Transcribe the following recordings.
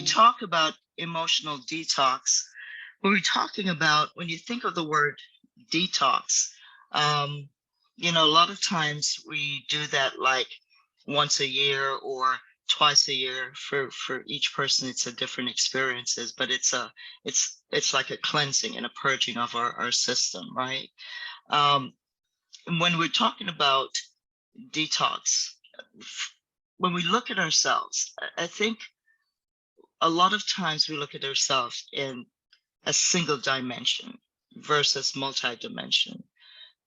talk about emotional detox, what we're talking about, when you think of the word detox, um, a lot of times we do that like once a year or twice a year. For each person, it's a different experiences, but it's like a cleansing and a purging of our system, right? Um, when we're talking about detox, when we look at ourselves, I think a lot of times we look at ourselves in a single dimension versus multi-dimension.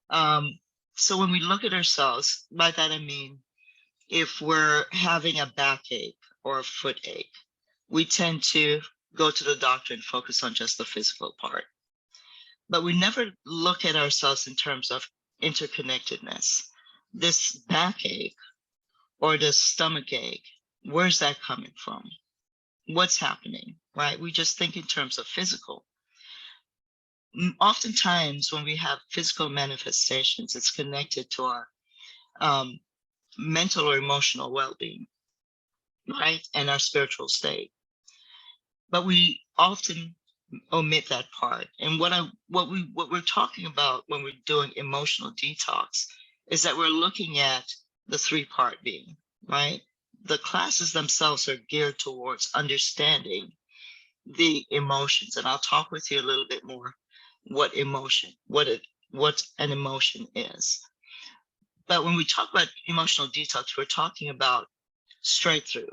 Um, so when we look at ourselves, by that I mean, if we're having a backache or a foot ache, we tend to go to the doctor and focus on just the physical part. But we never look at ourselves in terms of interconnectedness. This backache or this stomach ache, where's that coming from? What's happening, right? We just think in terms of physical. Oftentimes, when we have physical manifestations, it's connected to our um, mental or emotional well-being, right? And our spiritual state. But we often omit that part. And what we're talking about when we're doing emotional detox is that we're looking at the three-part being, right? The classes themselves are geared towards understanding the emotions, and I'll talk with you a little bit more what an emotion is. But when we talk about emotional detox, we're talking about straight through,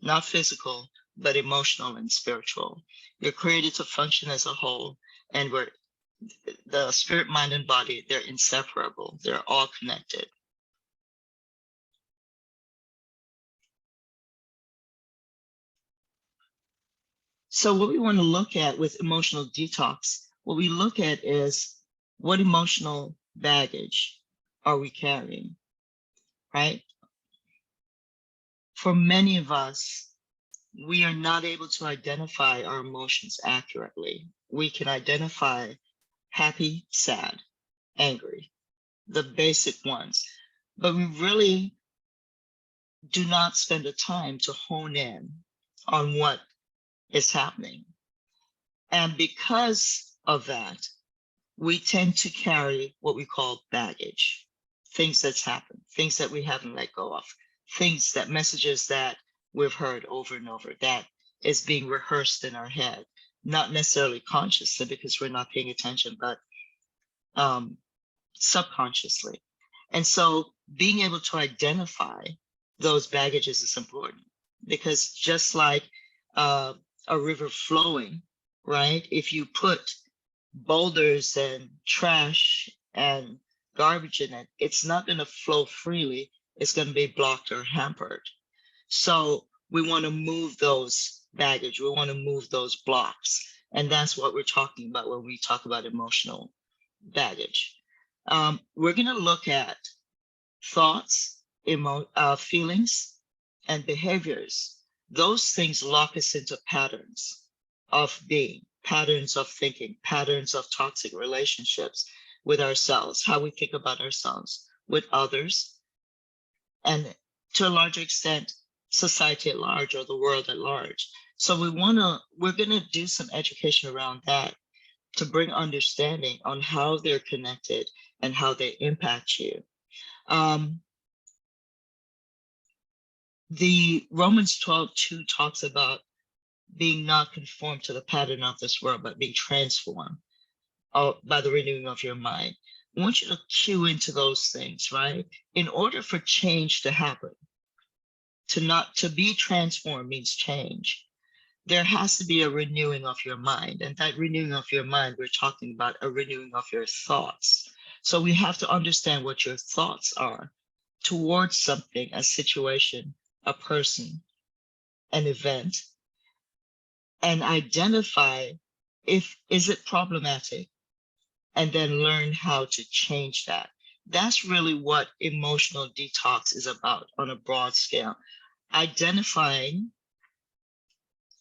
not physical, but emotional and spiritual. You're created to function as a whole, and the spirit, mind, and body, they're inseparable. They're all connected. So what we want to look at with emotional detox, what we look at is what emotional baggage are we carrying, right? For many of us, we are not able to identify our emotions accurately. We can identify happy, sad, angry, the basic ones, but we really do not spend the time to hone in on what is happening. And because of that, we tend to carry what we call baggage, things that's happened, things that we haven't let go of, messages that we've heard over and over that is being rehearsed in our head, not necessarily consciously because we're not paying attention, but subconsciously. And so being able to identify those baggages is important, because just like a river flowing, right? If you put boulders and trash and garbage in it, it's not going to flow freely. It's going to be blocked or hampered. So we want to move those baggage. We want to move those blocks. And that's what we're talking about when we talk about emotional baggage. We're going to look at thoughts, feelings, and behaviors. Those things lock us into patterns of being, patterns of thinking, patterns of toxic relationships with ourselves, how we think about ourselves, with others, and to a larger extent, society at large or the world at large. So we're gonna do some education around that to bring understanding on how they're connected and how they impact you. The Romans 12:2 talks about being not conformed to the pattern of this world, but being transformed by the renewing of your mind. I want you to cue into those things, right? In order for change to happen, to be transformed means change. There has to be a renewing of your mind. And that renewing of your mind, we're talking about a renewing of your thoughts. So we have to understand what your thoughts are towards something, a situation, a person, an event, and identify is it problematic, and then learn how to change that. That's really what emotional detox is about on a broad scale. Identifying,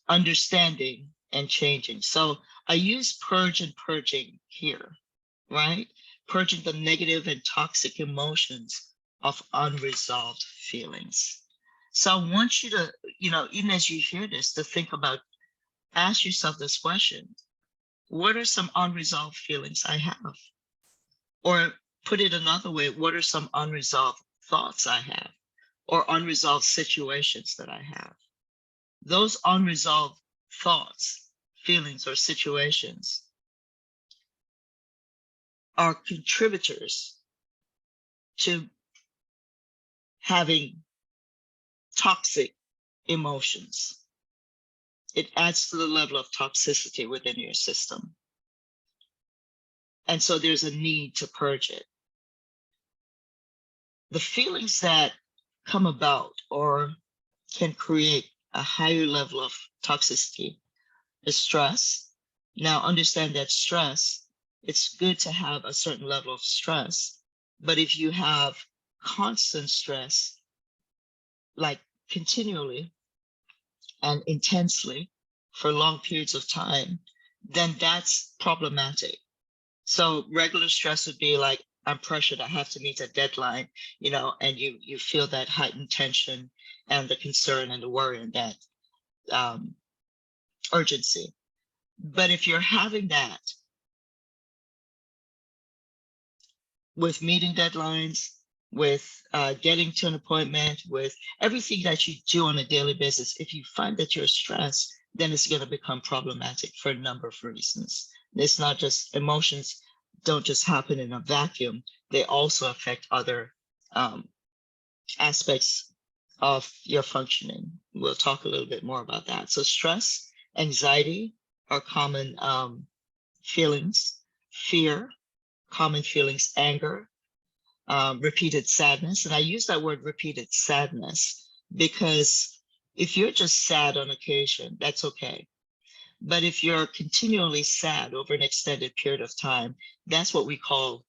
understanding, and changing. So I use purge and purging here, right? Purging the negative and toxic emotions of unresolved feelings. So I want you to, even as you hear this, to think about, ask yourself this question: what are some unresolved feelings I have? Or put it another way, what are some unresolved thoughts I have, or unresolved situations that I have? Those unresolved thoughts, feelings, or situations are contributors to having toxic emotions. It adds to the level of toxicity within your system. And so there's a need to purge it. The feelings that come about or can create a higher level of toxicity is stress. Now, understand that stress, it's good to have a certain level of stress, but if you have constant stress, like continually and intensely for long periods of time, then that's problematic. So regular stress would be like, I'm pressured, I have to meet a deadline, and you feel that heightened tension and the concern and the worry and that um, urgency. But if you're having that with meeting deadlines, with getting to an appointment, with everything that you do on a daily basis, if you find that you're stressed, then it's going to become problematic for a number of reasons. It's not just emotions don't just happen in a vacuum. They also affect other um, aspects of your functioning. We'll talk a little bit more about that. So stress, anxiety are common feelings, fear, common feelings, anger, repeated sadness. And I use that word repeated sadness because if you're just sad on occasion, that's okay. But if you're continually sad over an extended period of time, that's what we call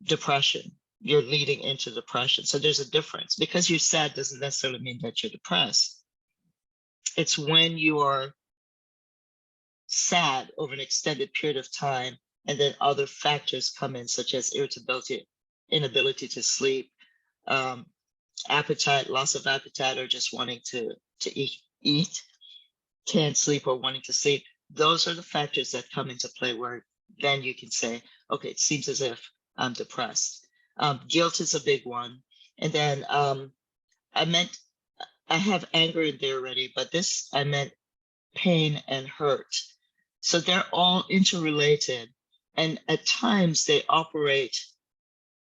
depression. You're leading into depression. So there's a difference. Because you're sad doesn't necessarily mean that you're depressed. It's when you are sad over an extended period of time, and then other factors come in, such as irritability, inability to sleep, um, appetite, loss of appetite, or just wanting to eat, can't sleep or wanting to sleep. Those are the factors that come into play where then you can say, okay, it seems as if I'm depressed. Guilt is a big one. And then I have anger in there already, but this I meant pain and hurt. So they're all interrelated. And at times they operate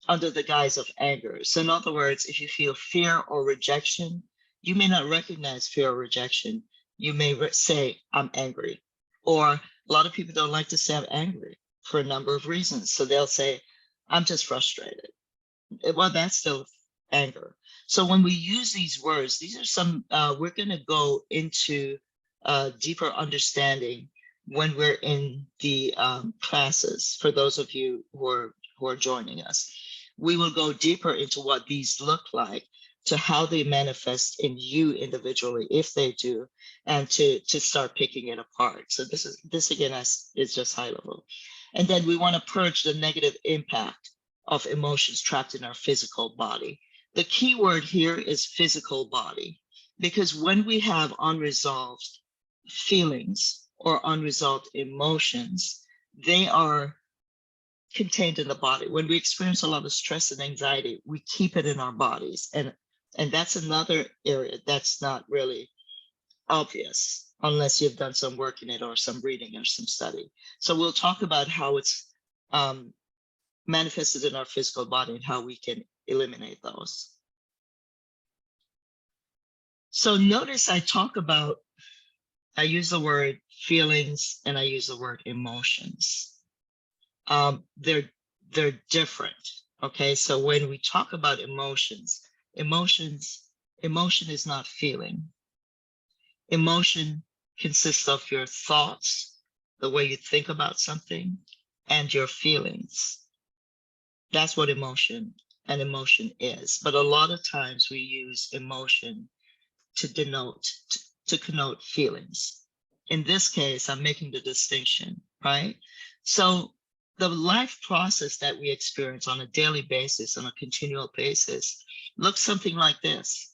under the guise of anger. So in other words, if you feel fear or rejection, you may not recognize fear or rejection. You may say, I'm angry. Or a lot of people don't like to say I'm angry for a number of reasons. So they'll say, I'm just frustrated. Well, that's still anger. So when we use these words, these are some, we're going to go into deeper understanding when we're in the classes. For those of you who are joining us, we will go deeper into what these look like, to how they manifest in you individually, if they do, and to start picking it apart. So this again is just high level. And then we want to purge the negative impact of emotions trapped in our physical body. The key word here is physical body, because when we have unresolved feelings or unresolved emotions, they are contained in the body. When we experience a lot of stress and anxiety, we keep it in our bodies. And that's another area that's not really obvious unless you've done some work in it or some reading or some study. So we'll talk about how it's manifested in our physical body and how we can eliminate those. So notice I use the word feelings and I use the word emotions. They're different. Okay, so when we talk about emotion is not feeling. Emotion consists of your thoughts, the way you think about something, and your feelings. That's what emotion is. But a lot of times we use emotion to connote feelings. In this case, I'm making the distinction, right? So the life process that we experience on a daily basis, on a continual basis, looks something like this.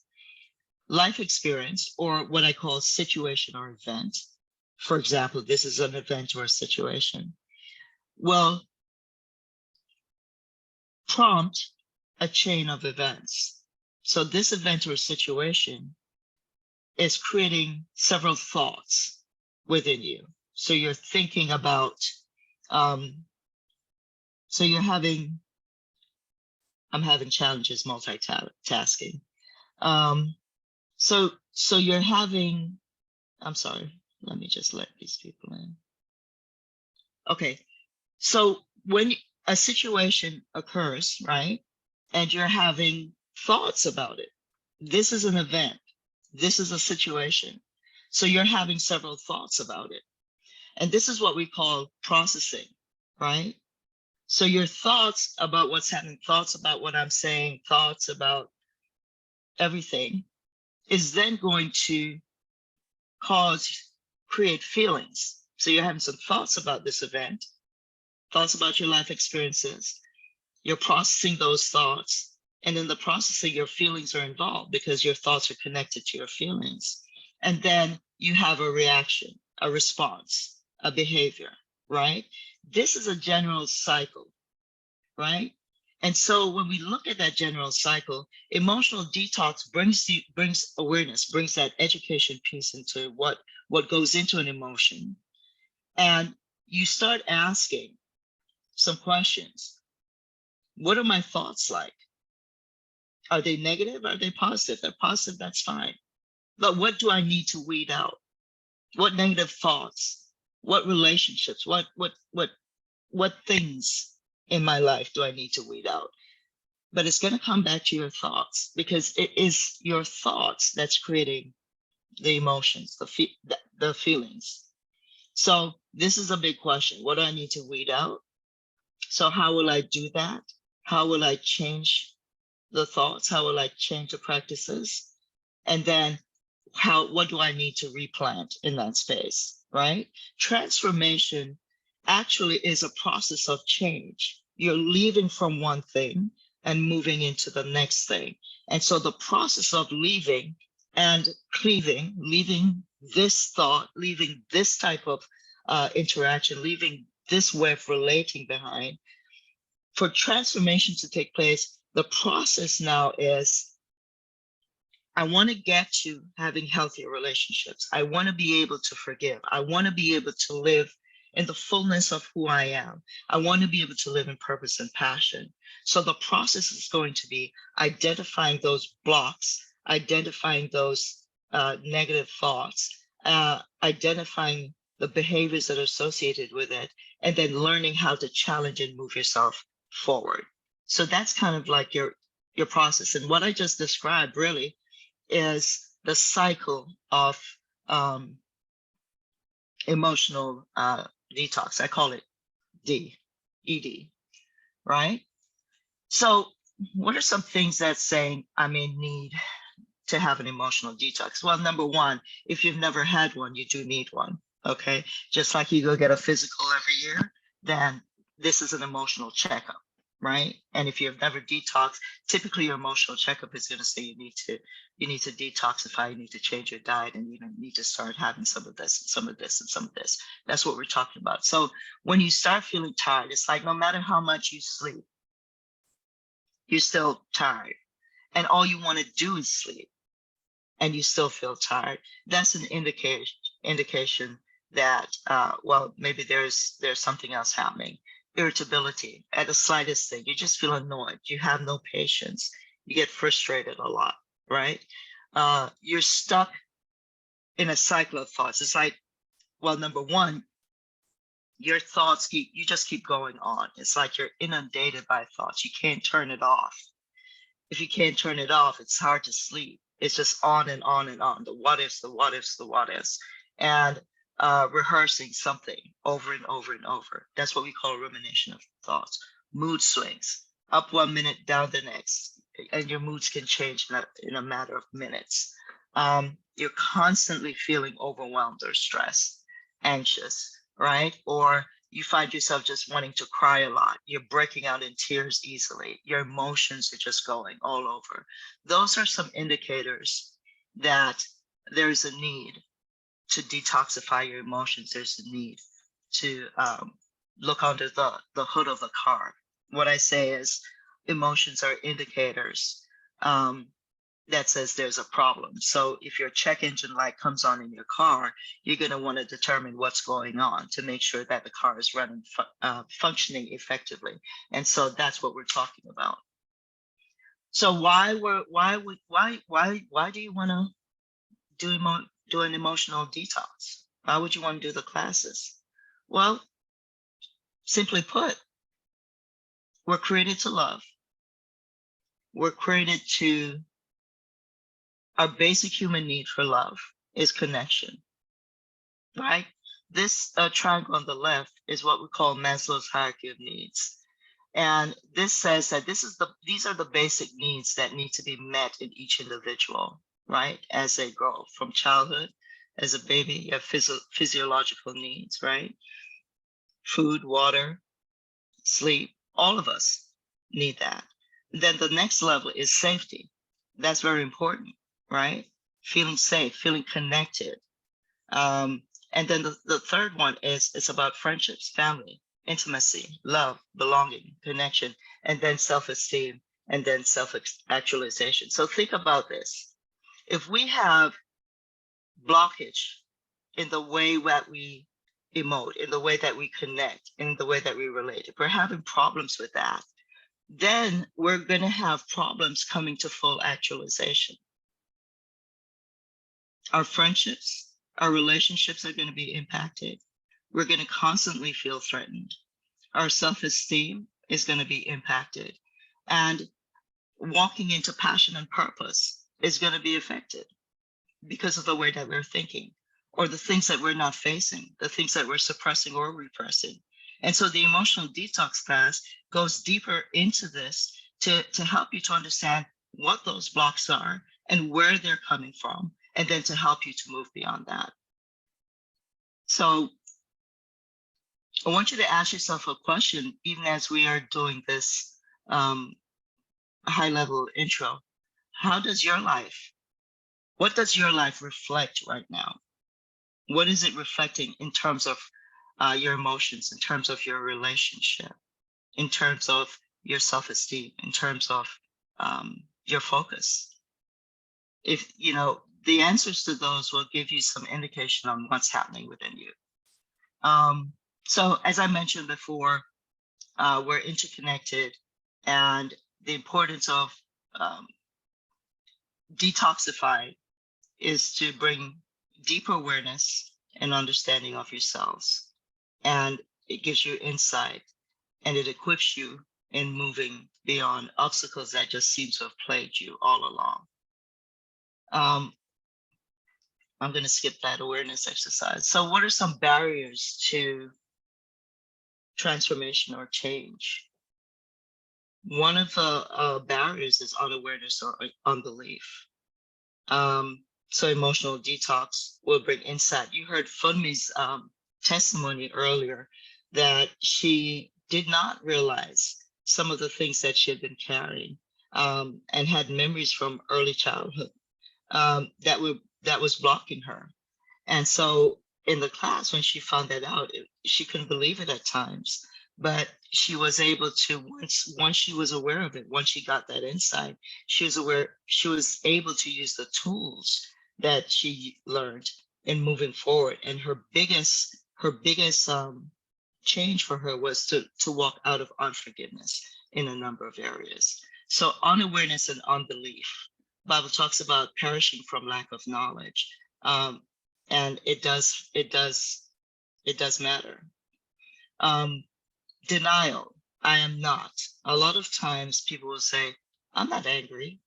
life experience, or what I call situation or event, for example, this is an event or a situation, will prompt a chain of events. So this event or situation is creating several thoughts within you. So you're thinking about, um, so you're having, I'm having challenges multitasking. Um, so you're having, I'm sorry, let me just let these people in. Okay, so when a situation occurs, right, and you're having thoughts about it, this is an event, this is a situation. So you're having several thoughts about it. And this is what we call processing, right? So your thoughts about what's happening, thoughts about what I'm saying, thoughts about everything is then going to create feelings. So you're having some thoughts about this event, thoughts about your life experiences. You're processing those thoughts. And in the processing, your feelings are involved because your thoughts are connected to your feelings. And then you have a reaction, a response, a behavior, right? This is a general cycle, right? And so when we look at that general cycle, emotional detox brings awareness, brings that education piece into what goes into an emotion. And you start asking some questions. What are my thoughts like? Are they negative? Are they positive? If they're positive, that's fine. But what do I need to weed out? What negative thoughts? What relationships? What things in my life do I need to weed out? But it's going to come back to your thoughts because it is your thoughts that's creating the emotions, the feelings. So this is a big question. What do I need to weed out? So how will I do that? How will I change the thoughts? How will I change the practices? And then what do I need to replant in that space, right? Transformation actually is a process of change. You're leaving from one thing and moving into the next thing. And so the process of leaving and cleaving, leaving this thought, leaving this type of interaction, leaving this way of relating behind, for transformation to take place, the process now is I want to get to having healthier relationships. I want to be able to forgive. I want to be able to live in the fullness of who I am. I want to be able to live in purpose and passion. So the process is going to be identifying those blocks, identifying those negative thoughts, identifying the behaviors that are associated with it, and then learning how to challenge and move yourself forward. So that's kind of like your process. And what I just described really is the cycle of um, emotional detox. I call it ED, right? So what are some things that saying I may need to have an emotional detox? Well, number one, if you've never had one, you do need one, okay? Just like you go get a physical every year, then this is an emotional checkup, right? And if you've never detoxed, typically your emotional checkup is going to say you need to detoxify, you need to change your diet, and you need to start having some of this and some of this and some of this. That's what we're talking about. So when you start feeling tired, it's like no matter how much you sleep, you're still tired. And all you want to do is sleep and you still feel tired. That's an indication that well, maybe there's something else happening. Irritability at the slightest thing, you just feel annoyed, you have no patience, you get frustrated a lot, right? You're stuck in a cycle of thoughts. It's like, well, number one, your thoughts you just keep going on. It's like you're inundated by thoughts, you can't turn it off. If you can't turn it off, it's hard to sleep. It's just on and on and on. The what ifs, the what ifs, the what ifs, and rehearsing something over and over and over. That's what we call rumination of thoughts. Mood swings, up 1 minute, down the next, and your moods can change in a matter of minutes. You're constantly feeling overwhelmed or stressed, anxious, right? Or you find yourself just wanting to cry a lot. You're breaking out in tears easily. Your emotions are just going all over. Those are some indicators that there's a need to detoxify your emotions. There's a need to look under the hood of the car. What I say is emotions are indicators um, that says there's a problem. So if your check engine light comes on in your car, you're going to want to determine what's going on to make sure that the car is running, functioning effectively. And so that's what we're talking about. So why do you want to do an emotional detox? Why would you want to do the classes? Well, simply put, we're created to love. We're created to, our basic human need for love is connection, right? This triangle on the left is what we call Maslow's hierarchy of needs. And this says that these are the basic needs that need to be met in each individual, right? As they grow from childhood, as a baby, you have physiological needs, right? Food, water, sleep, all of us need that. Then the next level is safety. That's very important, right? Feeling safe, feeling connected. Um, and then the third one is it's about friendships, family, intimacy, love, belonging, connection, and then self-esteem, and then self-actualization. So think about this. If we have blockage in the way that we emote, in the way that we connect, in the way that we relate, if we're having problems with that, then we're going to have problems coming to full actualization. Our friendships, our relationships are going to be impacted. We're going to constantly feel threatened. Our self-esteem is going to be impacted. And walking into passion and purpose is going to be affected because of the way that we're thinking, or the things that we're not facing, the things that we're suppressing or repressing. And so the emotional detox class goes deeper into this to help you to understand what those blocks are and where they're coming from, and then to help you to move beyond that. So I want you to ask yourself a question, even as we are doing this high level intro. How does your life, what does your life reflect right now? What is it reflecting in terms of your emotions, in terms of your relationship, in terms of your self-esteem, in terms of your focus? If you know, the answers to those will give you some indication on what's happening within you. So as I mentioned before, we're interconnected, and the importance of detoxify is to bring deeper awareness and understanding of yourselves. And it gives you insight, and it equips you in moving beyond obstacles that just seem to have plagued you all along. I'm going to skip that awareness exercise. So what are some barriers to transformation or change? One of the barriers is unawareness or unbelief. So emotional detox will bring insight. You heard Funmi's testimony earlier that she did not realize some of the things that she had been carrying, and had memories from early childhood that was blocking her. And so in the class, when she found that out, she couldn't believe it at times. But she was able to, once she was aware of it, once she got that insight, she was able to use the tools that she learned in moving forward. And her biggest change for her was to walk out of unforgiveness in a number of areas. So unawareness and unbelief. Bible talks about perishing from lack of knowledge. And it does matter. Denial. I am not. A lot of times people will say, I'm not angry.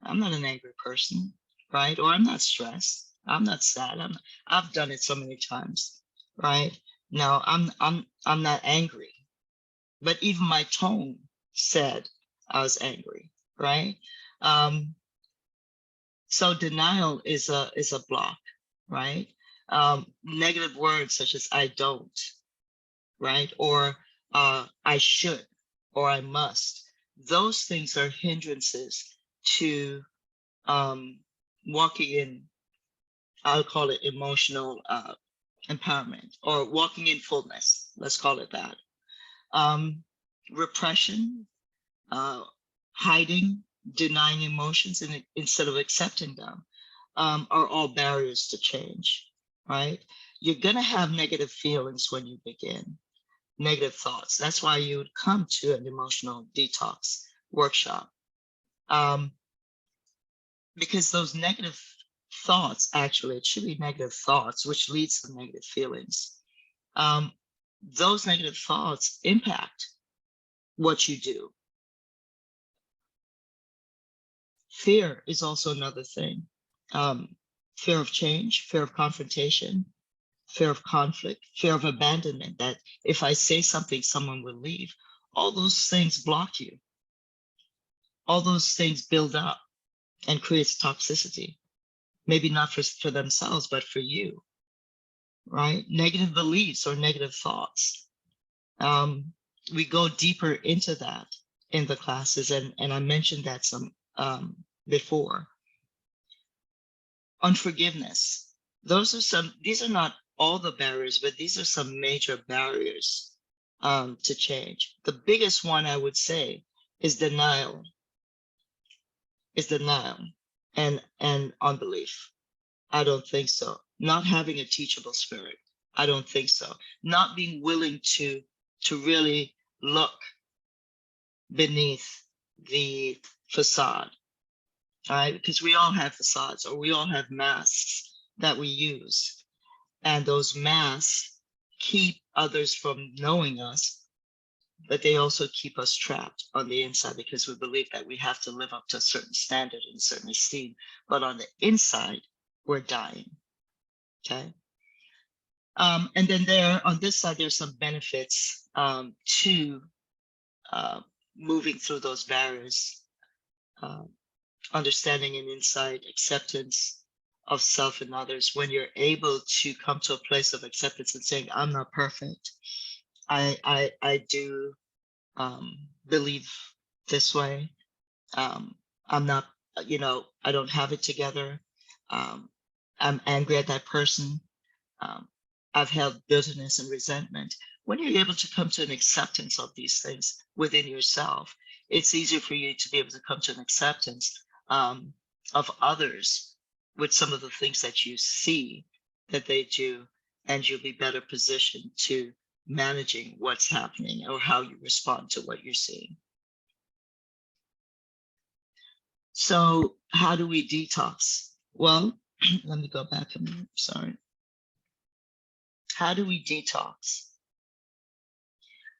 I'm not an angry person, right? Or I'm not stressed. I'm not sad. I've done it so many times, right? No, I'm not angry. But even my tone said I was angry, right? So denial is a block, right? Negative words such as I don't, right? Or I should, or I must. Those things are hindrances to walking in, I'll call it emotional empowerment, or walking in fullness. Let's call it that. Um, Repression, uh, hiding, denying emotions instead of accepting them, are all barriers to change, right? You're going to have negative feelings when you begin, negative thoughts. That's why you would come to an emotional detox workshop, um, because those negative thoughts, actually, it should be negative thoughts, which leads to negative feelings. Um, those negative thoughts impact what you do. Fear is also another thing. Fear of change, fear of confrontation, fear of conflict, fear of abandonment, that if I say something, someone will leave. All those things block you. All those things build up and creates toxicity. Maybe not for themselves, but for you, right? Negative beliefs or negative thoughts. We go deeper into that in the classes, and I mentioned that some before. Unforgiveness. These are not all the barriers, but these are some major barriers to change. The biggest one I would say is denial, and unbelief. I don't think so. Not having a teachable spirit. I don't think so. Not being willing to really look beneath the facade. All right, because we all have facades, or we all have masks that we use. And those masks keep others from knowing us, but they also keep us trapped on the inside because we believe that we have to live up to a certain standard and a certain esteem. But on the inside, we're dying. Okay. And then on this side, there's some benefits to uh, moving through those barriers, understanding and insight, acceptance of self and others. When you're able to come to a place of acceptance and saying, I'm not perfect. I do believe this way. I'm not, I don't have it together. I'm angry at that person. Um, I've held bitterness and resentment. When you're able to come to an acceptance of these things within yourself, it's easier for you to be able to come to an acceptance of others with some of the things that you see that they do, and you'll be better positioned to managing what's happening or how you respond to what you're seeing. So how do we detox? Well, let me go back a minute, sorry. How do we detox?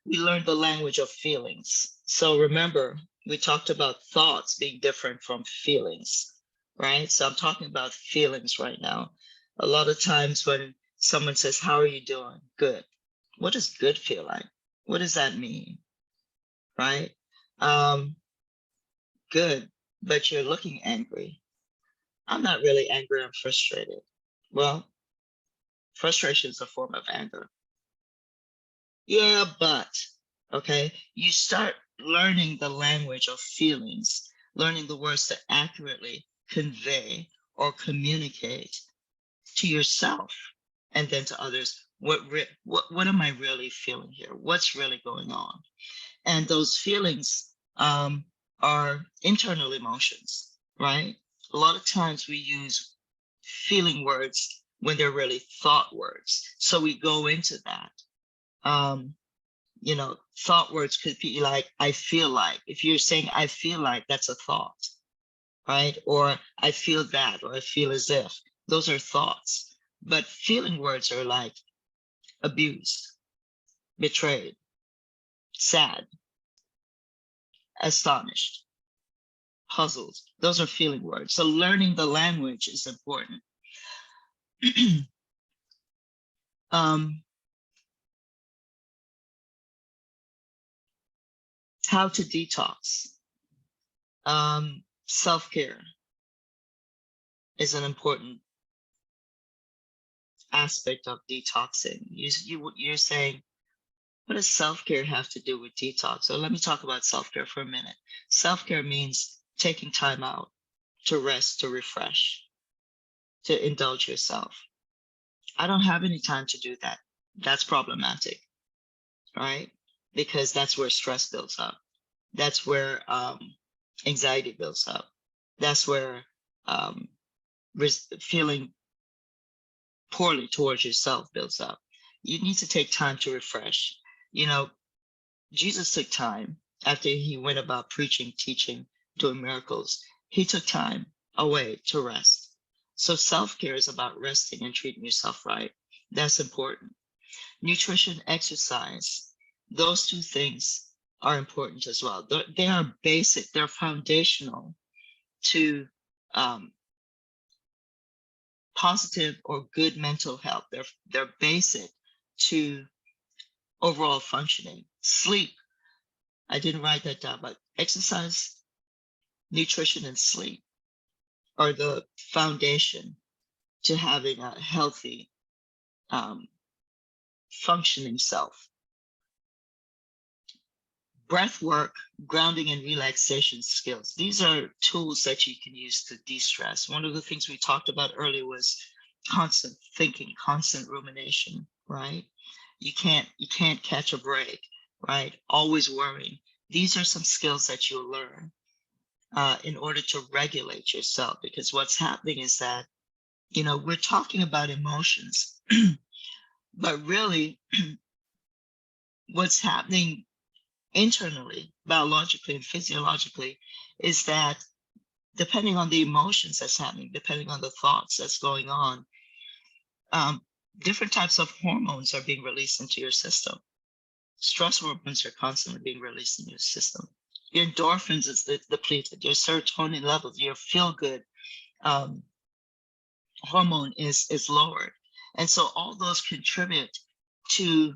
We learn the language of feelings. So remember, we talked about thoughts being different from feelings, right? So I'm talking about feelings right now. A lot of times when someone says, how are you doing? Good. What does good feel like? What does that mean? Right? Good, but you're looking angry. I'm not really angry, I'm frustrated. Well, frustration is a form of anger. Yeah, but, okay, you start learning the language of feelings, learning the words to accurately convey or communicate to yourself and then to others. What am I really feeling here? What's really going on? And those feelings are internal emotions, right? A lot of times we use feeling words when they're really thought words. So we go into that. Thought words could be like, I feel like. If you're saying, I feel like, that's a thought, right? Or I feel that, or I feel as if. Those are thoughts. But feeling words are like abused, betrayed, sad, astonished, puzzled. Those are feeling words. So learning the language is important. How to detox. Self-care is an important aspect of detoxing. You're saying, what does self-care have to do with detox? So let me talk about self-care for a minute. Self-care means taking time out to rest, to refresh. to indulge yourself. I don't have any time to do that. That's problematic, right? Because that's where stress builds up. That's where anxiety builds up. That's where um, feeling poorly towards yourself builds up. You need to take time to refresh. You know, Jesus took time after he went about preaching, teaching, doing miracles. He took time away to rest. So self care is about resting and treating yourself right. That's important. Nutrition, exercise, those two things are important as well. They are basic, they're foundational to um, positive or good mental health. They're basic to overall functioning. Sleep, I didn't write that down, but exercise, nutrition, and sleep are the foundation to having a healthy, um, functioning self. Breath work, grounding, and relaxation skills. These are tools that you can use to de-stress. One of the things we talked about earlier was constant thinking, constant rumination, right? You can't catch a break, right? Always worrying. These are some skills that you'll learn in order to regulate yourself, because what's happening is that, we're talking about emotions, but really what's happening internally, biologically and physiologically, is that depending on the emotions that's happening, depending on the thoughts that's going on, um, different types of hormones are being released into your system. Stress hormones are constantly being released in your system. Your endorphins is depleted. Your serotonin levels, your feel good um, hormone is lowered, and so all those contribute to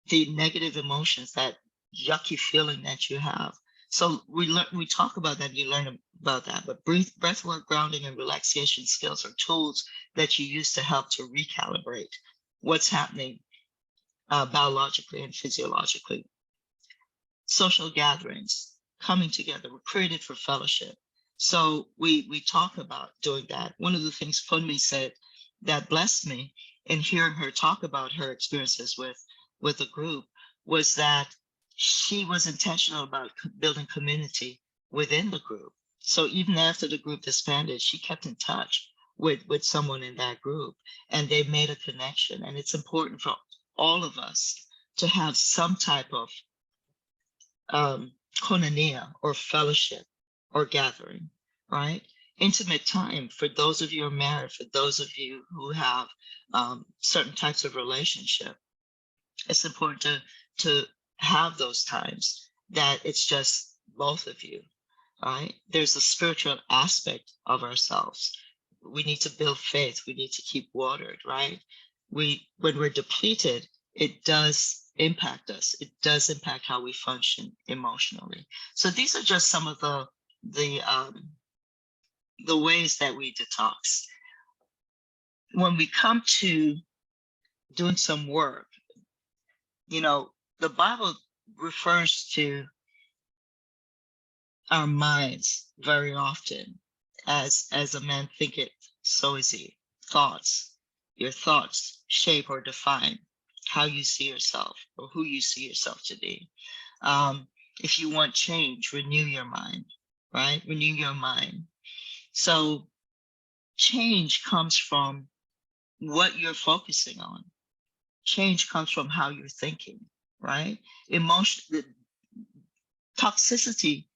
the negative emotions, that yucky feeling that you have. So we talk about that, you learn about that, but breath work, grounding, and relaxation skills are tools that you use to help to recalibrate what's happening biologically and physiologically. Social gatherings, coming together, were created for fellowship. So we talk about doing that. One of the things Funmi said that blessed me in hearing her talk about her experiences with the group was that she was intentional about building community within the group. So even after the group disbanded, she kept in touch with someone in that group, and they made a connection. And it's important for all of us to have some type of koinonia or fellowship or gathering, right? Intimate time for those of you who are married, for those of you who have certain types of relationship. It's important to have those times that it's just both of you, right? There's a spiritual aspect of ourselves. We need to build faith. We need to keep watered, right? When we're depleted, it does impact us. It does impact how we function emotionally. So these are just some of the ways that we detox. When we come to doing some work, the Bible refers to our minds very often as a man thinketh, so is he. Thoughts. Your thoughts shape or define how you see yourself or who you see yourself to be. If you want change, renew your mind, right? Renew your mind. So change comes from what you're focusing on. Change comes from how you're thinking, right? The toxicity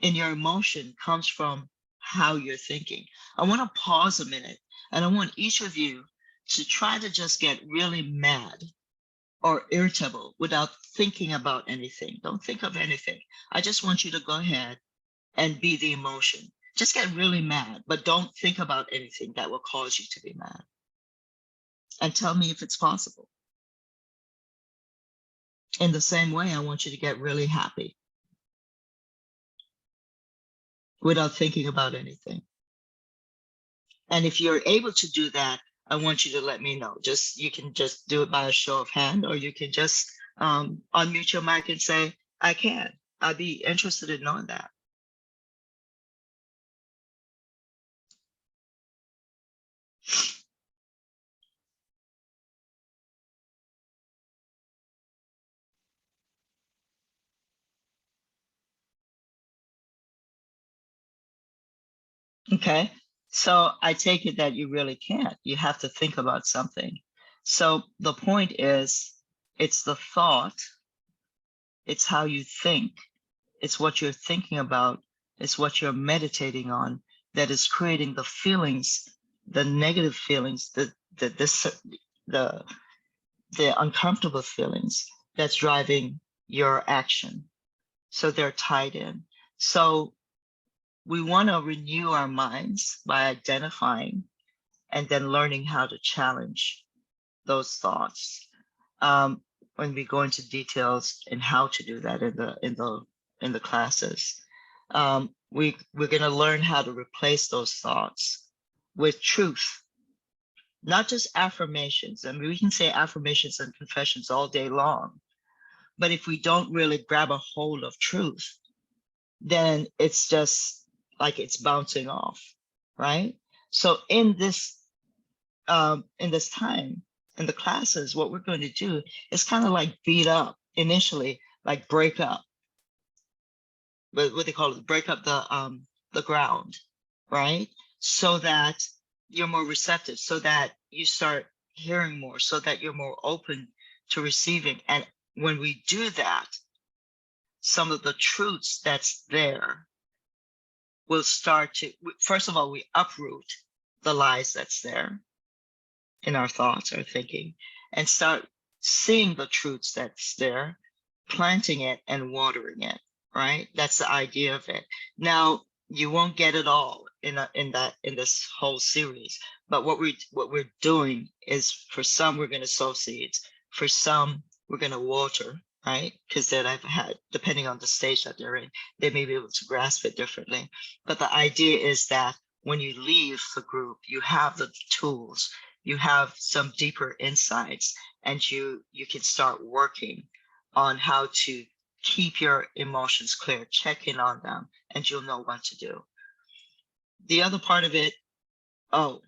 in your emotion comes from how you're thinking. I want to pause a minute, and I want each of you to try to just get really mad or irritable without thinking about anything. Don't think of anything. I just want you to go ahead and be the emotion. Just get really mad, but don't think about anything that will cause you to be mad. And tell me if it's possible. In the same way, I want you to get really happy without thinking about anything. And if you're able to do that, I want you to let me know. You can just do it by a show of hand, or you can just unmute your mic and say, I can. I'd be interested in knowing that. Okay. So I take it that you really can't. You have to think about something. So the point is, it's the thought, it's how you think, it's what you're thinking about, it's what you're meditating on that is creating the feelings, the negative feelings, the the uncomfortable feelings that's driving your action. So they're tied in. So we want to renew our minds by identifying and then learning how to challenge those thoughts. When we go into details and how to do that in the classes, we're going to learn how to replace those thoughts with truth, not just affirmations. I mean, we can say affirmations and confessions all day long, but if we don't really grab a hold of truth, then it's just like it's bouncing off, right? So in this time in the classes, what we're going to do is kind of like beat up initially, like break up, what they call it, break up the ground, right? So that you're more receptive, so that you start hearing more, so that you're more open to receiving. And when we do that, some of the truths that's there will start to, first of all, we uproot the lies that's there in our thoughts, our thinking, and start seeing the truths that's there, planting it and watering it, right? That's the idea of it. Now, you won't get it all in this whole series, but what we're doing is, for some we're going to sow seeds, for some we're going to water, right? Because then I've had, depending on the stage that they're in, they may be able to grasp it differently. But the idea is that when you leave the group, you have the tools, you have some deeper insights, and you can start working on how to keep your emotions clear, check in on them, and you'll know what to do. The other part of it, oh,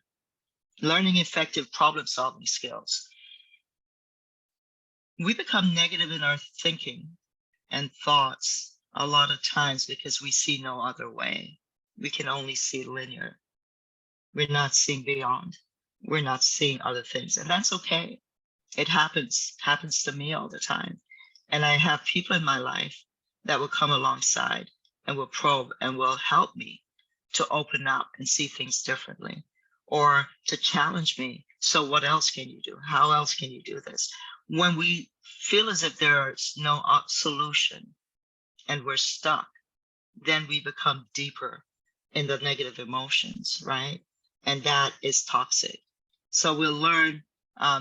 learning effective problem solving skills. We become negative in our thinking and thoughts a lot of times because we see no other way. We can only see linear. We're not seeing beyond. We're not seeing other things, and that's okay. It happens to me all the time. And I have people in my life that will come alongside and will probe and will help me to open up and see things differently, or to challenge me. So what else can you do? How else can you do this? When we feel as if there's no solution and we're stuck, then we become deeper in the negative emotions, right? And that is toxic. So we'll learn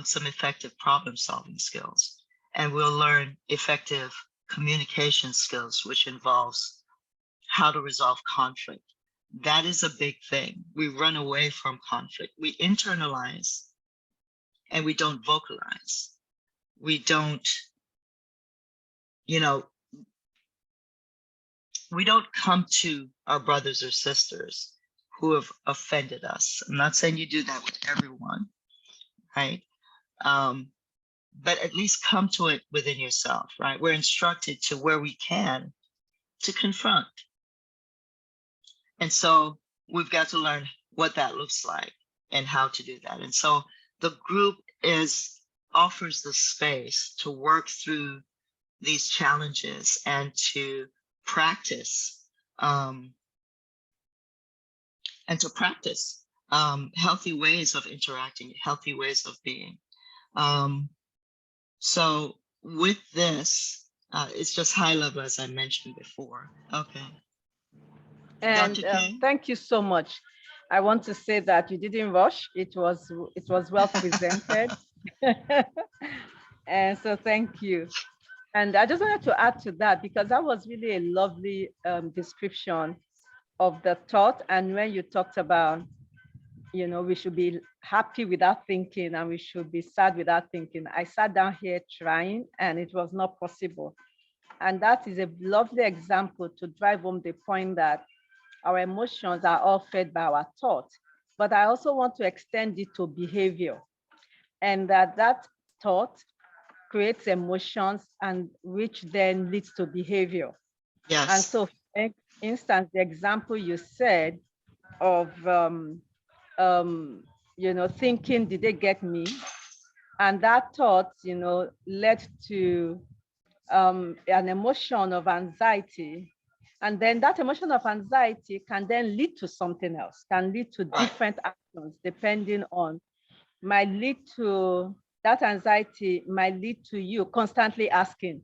some effective problem solving skills, and we'll learn effective communication skills, which involves how to resolve conflict. That is a big thing. We run away from conflict. We internalize and we don't vocalize. We don't, you know, we don't come to our brothers or sisters who have offended us. I'm not saying you do that with everyone, right? But at least come to it within yourself, right? We're instructed to, where we can, to confront. And so we've got to learn what that looks like and how to do that. And so the group offers the space to work through these challenges and to practice um, healthy ways of interacting, healthy ways of being. So with this, it's just high level, as I mentioned before. Okay. And Dr. K? thank you so much. I want to say that you didn't rush. It was well presented. And so thank you. And I just wanted to add to that, because that was really a lovely description of the thought. And when you talked about, we should be happy without thinking and we should be sad without thinking, I sat down here trying and it was not possible. And that is a lovely example to drive home the point that our emotions are all fed by our thoughts. But I also want to extend it to behavior, and that thought creates emotions, and which then leads to behavior. And Yes. so, for instance, the example you said, of um, thinking, did they get me? And that thought, led to an emotion of anxiety. And then that emotion of anxiety can then lead to something else, can lead to Right. different actions depending on, might lead to, that anxiety might lead to you constantly asking,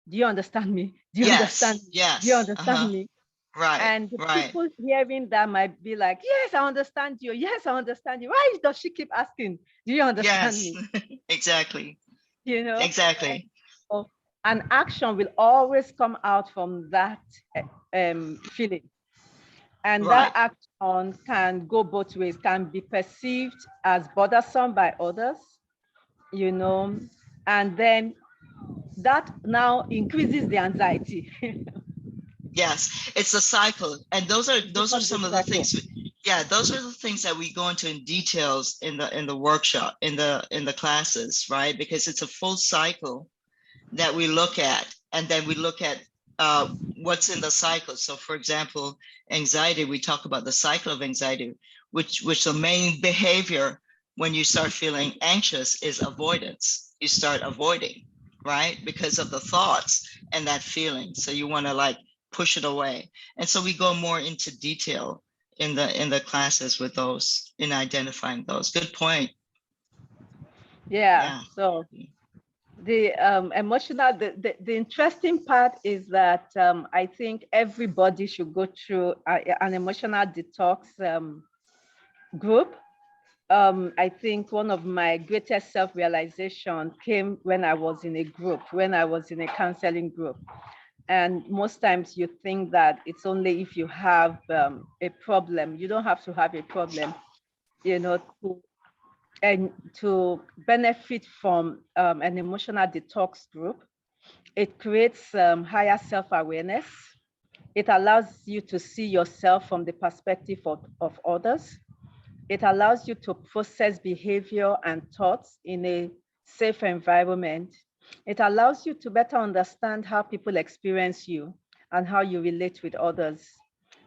do you understand me? Do you understand Yes. me? Do you Yes. understand Uh-huh. me? Right. And the Right. people hearing that might be like, yes, I understand you. Yes, I understand you. Why does she keep asking, do you understand Yes. me? Exactly. You know, Exactly. so an action will always come out from that feeling. And that Right. action can go both ways, can be perceived as bothersome by others, you know, and then that now increases the anxiety. Yes, it's a cycle, and those are Becomes a some of the cycle. things. Yeah, those are the things that we go into in details in the workshop, in the classes, right? Because it's a full cycle that we look at, and then we look at what's in the cycle. So, for example, anxiety. We talk about the cycle of anxiety, which the main behavior when you start feeling anxious is avoidance. You start avoiding, right? Because of the thoughts and that feeling. So you want to like push it away. And so we go more into detail in the classes with those in identifying those. Good point. Yeah. Yeah. So the emotional, the interesting part is that I think everybody should go through an emotional detox group. I think one of my greatest self-realization came when I was in a group, when I was in a counseling group. And most times you think that it's only if you have a problem. You don't have to have a problem, to and to benefit from an emotional detox group. It creates higher self-awareness. It allows you to see yourself from the perspective of others. It allows you to process behavior and thoughts in a safe environment. It allows you to better understand how people experience you and how you relate with others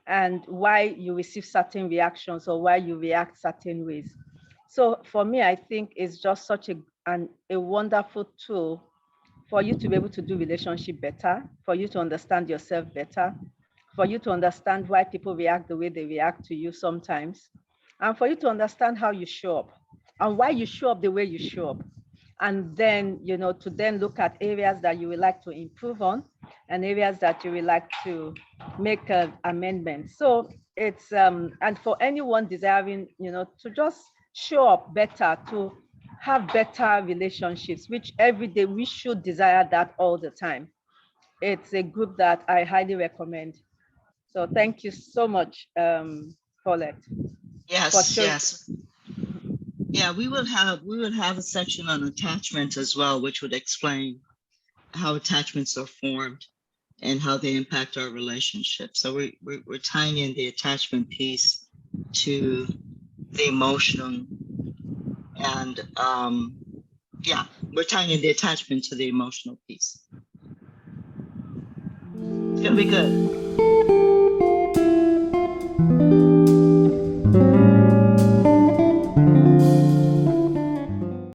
and why you receive certain reactions or why you react certain ways. So for me, I think it's just such a wonderful tool for you to be able to do relationship better, for you to understand yourself better, for you to understand why people react the way they react to you sometimes, and for you to understand how you show up and why you show up the way you show up. And then, to then look at areas that you would like to improve on and areas that you would like to make amendments. So it's, and for anyone desiring, to just show up better, to have better relationships, which every day we should desire that all the time. It's a group that I highly recommend. So thank you so much, Paulette, for Yes. showing. Yes. Yeah, we would have a section on attachment as well, which would explain how attachments are formed and how they impact our relationship. So we're tying in the attachment piece to the emotional, and yeah, we're tying in the attachment to the emotional piece. It's gonna be good.